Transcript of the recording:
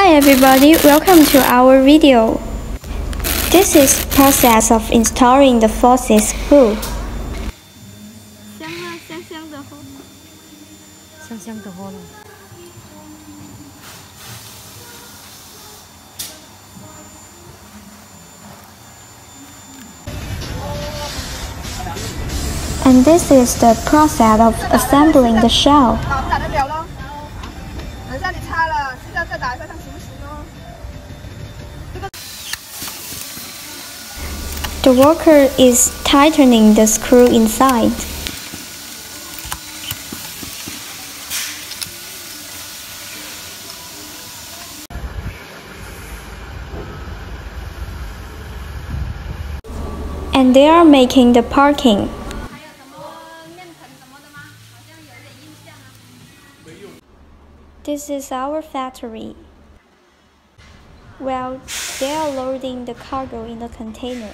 Hi everybody, welcome to our video. This is process of installing the faucet screw. 香的喝了。 And this is the process of assembling the shell. The worker is tightening the screw inside. And they are making the parking. This is our factory. Well, they are loading the cargo in the container.